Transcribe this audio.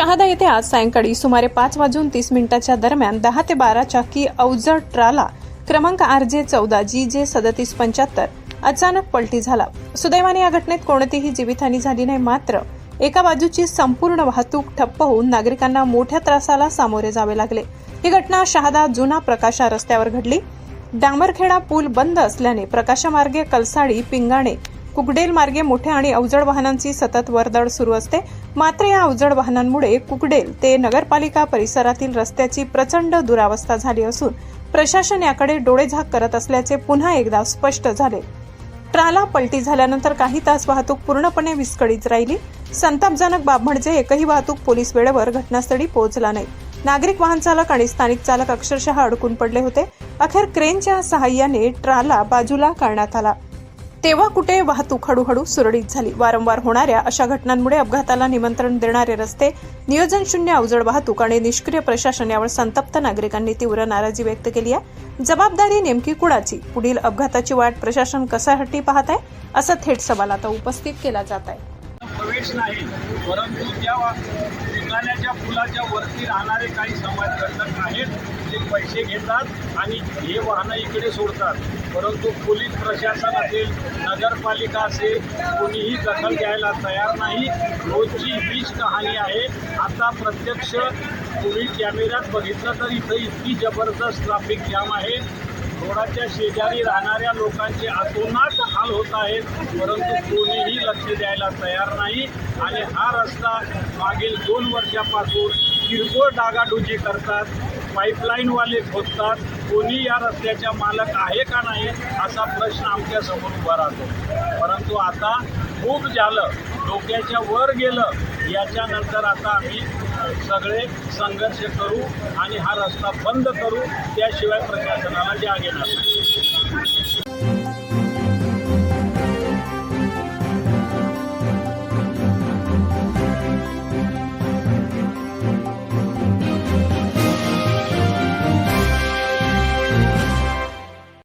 शहादा येथे आज सायंकाळी सुमारे 5:30 दरम्यान 10 ते 12 चाकी अवजड ट्राला क्रमांक RJ14 GJ 3775 अचानक पलटी झाला। सुदैवाने या घटनेत कोणतीही जीवितहानी झाली नाही, मात्र एका बाजूची संपूर्ण वाहतूक ठप्प होऊन नागरिकांना मोठ्या त्रासाला सामोरे जावे लागले। ही घटना शहादा जुना प्रकाशा रस्त्यावर घडली। डांबरखेडा पूल बंद असल्याने प्रकाशामार्गे कलसाडी, पिंगाणे, कुकडेल मार्गे मोठ्या आणि अवजड वाहनांची सतत वर्दळ सुरू असते। मात्र या अवजड वाहनांमुळे कुकडेल ते नगरपालिका परिसरातील रस्त्याची प्रचंड दुरावस्था झाली असून प्रशासन याकडे डोळेझाक करत असल्याचे पुन्हा एकदा स्पष्ट झाले। ट्राला पलटी झाल्यानंतर काही तास वाहतूक पूर्णपणे विस्कळीत राहिली। संतापजनक बाब म्हणजे एकही वाहतूक पोलीस वेळेवर घटनास्थळी पोहोचला नाही। नागरिक, वाहन चालक आणि स्थानिक चालक अक्षरशः अडकून पडले होते। अखेर क्रेनच्या सहाय्याने ट्राला बाजूला काढण्यात आला, तेव्हा कुठे वाहतूक हळूहळू सुरळीत झाली। वारंवार होणाऱ्या अशा घटनांमुळे अपघाताला निमंत्रण देणारे रस्ते, नियोजन शून्य अवजड वाहतूक आणि निष्क्रिय प्रशासन यावर संतप्त नागरिकांनी तीव्र नाराजी व्यक्त केली आहे। जबाबदारी नेमकी कुणाची? पुढील अपघाताची वाट प्रशासन कशासाठी पाहत आहे, असा थेट सवाल आता उपस्थित केला जात आहे। प्रवेश नाही, परंतु त्या पिंगाण्याच्या पुलाच्या वरती राहणारे काही समाजघटक आहेत, ते पैसे घेतात आणि हे वाहनं इकडे सोडतात। परंतु पोलीस प्रशासन असेल, नगरपालिका असेल, कोणीही दखल घ्यायला तयार नाही। रोजची हीच कहाणी आहे। आता प्रत्यक्ष तुम्ही कॅमेऱ्यात बघितलं तर इथं इतकी जबरदस्त ट्रॅफिक जाम आहे। रोडाच्या शेजारी राहणाऱ्या लोकांचे अतोनात हाल होत आहेत, परंतु कोणीही लक्ष द्यायला तयार नाही। आणि हा रस्ता मागील 2 वर्षापासून किरकोळ डागाडुजी करतात, पाईपलाईनवाले खोदतात। कोणी या रस्त्याच्या मालक आहे का नाही असा प्रश्न आमच्या समोर उभा राहतो। परंतु आता खूप झालं, डोक्याच्या वर गेलं। याच्यानंतर आता आम्ही सगळे संघर्ष करू आणि हा रस्ता बंद करू, त्याशिवाय प्रशासनाला जाग येणार नाही।